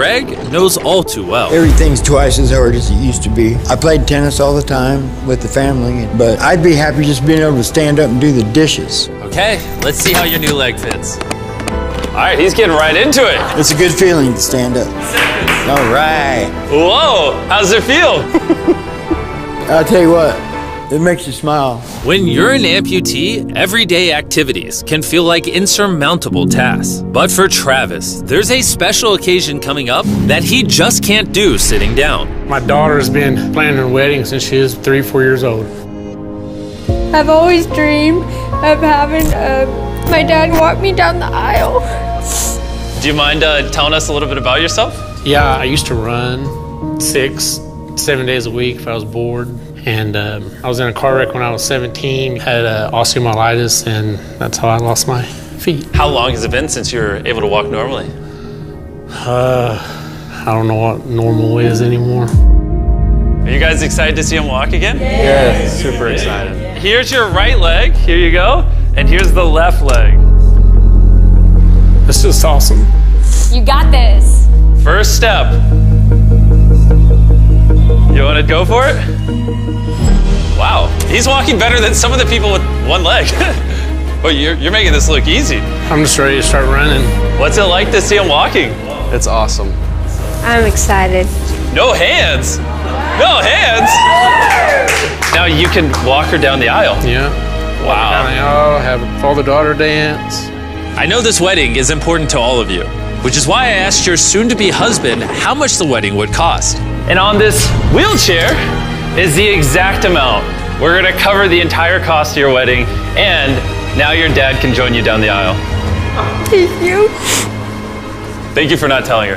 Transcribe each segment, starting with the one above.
Greg knows all too well. Everything's twice as hard as it used to be. I played tennis all the time with the family, but I'd be happy just being able to stand up and do the dishes. Okay, let's see how your new leg fits. All right, he's getting right into it. It's a good feeling to stand up. All right. Whoa, how's it feel? I'll tell you what, it makes you smile. When you're an amputee, everyday activities can feel like insurmountable tasks. But for Travis, there's a special occasion coming up that he just can't do sitting down. My daughter's been planning her wedding since she was 3-4 years old. I've always dreamed of having my dad walk me down the aisle. Do you mind telling us a little bit about yourself? Yeah, I used to run 6-7 days a week if I was bored. And I was in a car wreck when I was 17, had osteomyelitis, and that's how I lost my feet. How long has it been since you were able to walk normally? I don't know what normal is anymore. Are you guys excited to see him walk again? Yeah, super excited. Here's your right leg, here you go, and here's the left leg. It's just awesome. You got this. First step. You want to go for it? Wow, he's walking better than some of the people with one leg. But you're making this look easy. I'm just ready to start running. What's it like to see him walking? It's awesome. I'm excited. No hands? No hands? Now you can walk her down the aisle. Yeah. Wow. Down the aisle, have a father-daughter dance. I know this wedding is important to all of you, which is why I asked your soon-to-be husband how much the wedding would cost. And on this wheelchair is the exact amount. We're gonna cover the entire cost of your wedding, and now your dad can join you down the aisle. Thank you. Thank you for not telling her.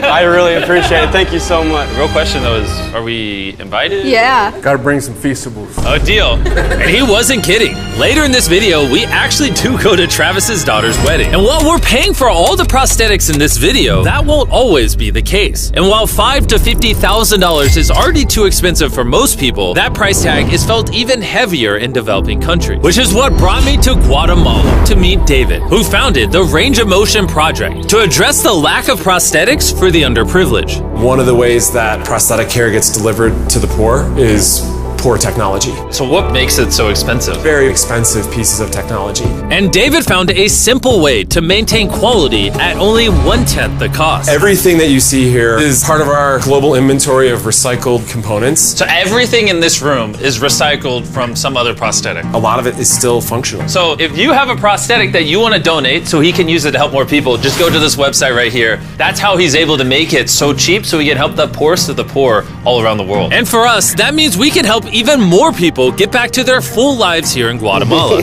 I really appreciate it. Thank you so much. The real question though is, are we invited? Yeah. Gotta bring some feastables. Oh, deal. And he wasn't kidding. Later in this video, we actually do go to Travis's daughter's wedding. And while we're paying for all the prosthetics in this video, that won't always be the case. And while $5,000 to $50,000 is already too expensive for most people, that price tag is felt even heavier in developing countries. Which is what brought me to Guatemala to meet David, who founded the Range of Motion Project to address the lack of prosthetics for the underprivileged. One of the ways that prosthetic care gets delivered to the poor is poor technology. So what makes it so expensive? Very expensive pieces of technology. And David found a simple way to maintain quality at only 1/10 the cost. Everything that you see here is part of our global inventory of recycled components. So everything in this room is recycled from some other prosthetic. A lot of it is still functional. So if you have a prosthetic that you want to donate so he can use it to help more people, just go to this website right here. That's how he's able to make it so cheap so he can help the poorest of the poor all around the world. And for us, that means we can help even more people get back to their full lives here in Guatemala.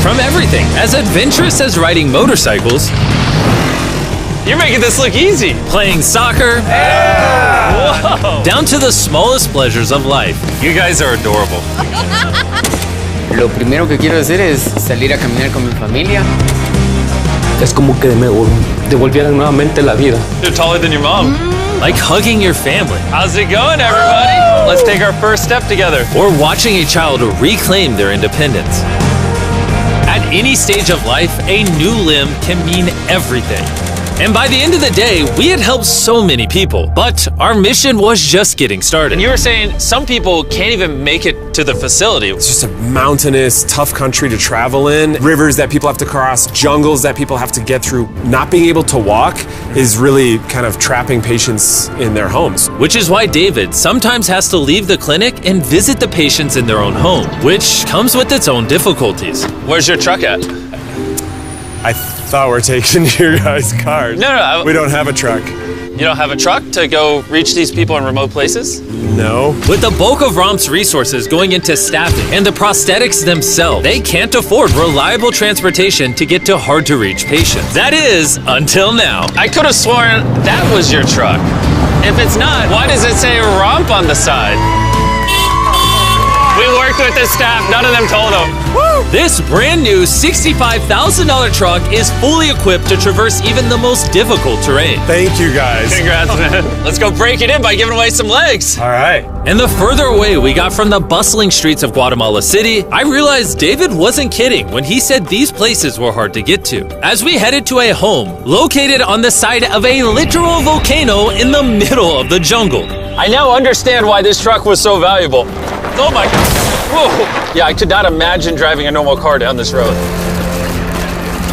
From everything as adventurous as riding motorcycles, You're making this look easy. playing soccer, Whoa. down to the smallest pleasures of life. You guys are adorable. Lo primero que quiero hacer es salir a caminar con mi familia. Es como que me devolvieran nuevamente la vida. You're taller than your mom. Like hugging your family, How's it going, everybody? Let's take our first step together. or watching a child reclaim their independence. At any stage of life, a new limb can mean everything. And by the end of the day, we had helped so many people, but our mission was just getting started. And you were saying some people can't even make it to the facility. It's just a mountainous, tough country to travel in. Rivers that people have to cross, jungles that people have to get through. Not being able to walk is really kind of trapping patients in their homes. Which is why David sometimes has to leave the clinic and visit the patients in their own home, which comes with its own difficulties. Where's your truck at? I thought we're taking your guys' cars. No. We don't have a truck. You don't have a truck to go reach these people in remote places? No. With the bulk of ROM's resources going into staffing and the prosthetics themselves, they can't afford reliable transportation to get to hard-to-reach patients. That is, until now. I could have sworn that was your truck. If it's not, why does it say ROMP on the side? We worked with the staff. None of them told him. This brand new $65,000 truck is fully equipped to traverse even the most difficult terrain. Thank you guys. Congrats, man. Let's go break it in by giving away some legs. All right. And the further away we got from the bustling streets of Guatemala City, I realized David wasn't kidding when he said these places were hard to get to. As we headed to a home located on the side of a literal volcano in the middle of the jungle. I now understand why this truck was so valuable. Oh my God. Whoa. Yeah, I could not imagine driving a normal car down this road.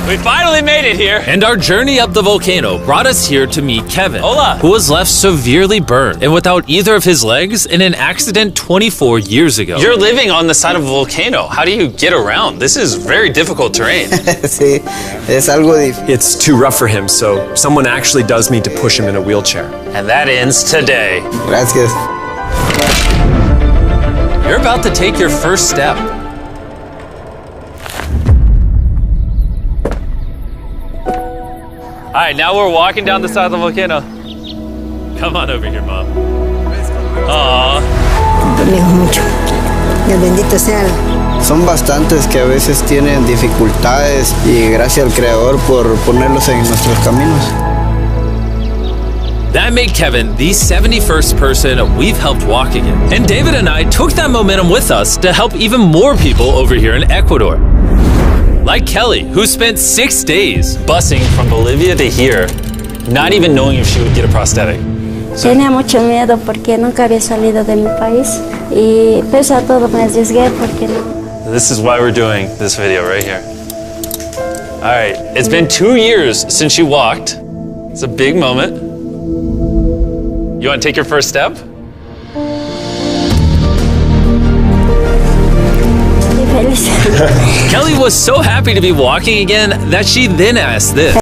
We finally made it here. And our journey up the volcano brought us here to meet Kevin, Hola. who was left severely burned and without either of his legs in an accident 24 years ago. You're living on the side of a volcano. How do you get around? This is very difficult terrain. Sí, es algo difícil. It's too rough for him, so someone actually does need to push him in a wheelchair. And that ends today. Gracias. You're about to take your first step. All right, now we're walking down the side of the volcano. Come on over here, Mom. Aww. mucho. Dios bendito sea. Son bastantes que a veces tienen dificultades y gracias al Creador por ponerlos en nuestros caminos. That made Kevin the 71st person we've helped walk again. And David and I took that momentum with us to help even more people over here in Ecuador. Like Kelly, who spent 6 days busing from Bolivia to here, not even knowing if she would get a prosthetic. Tenía mucho miedo porque nunca había salido de mi país y pese a todo me arriesgué porque no. This is why we're doing this video right here. All right, it's been 2 years since she walked. It's a big moment. You want to take your first step? Kelly was so happy to be walking again that she then asked this.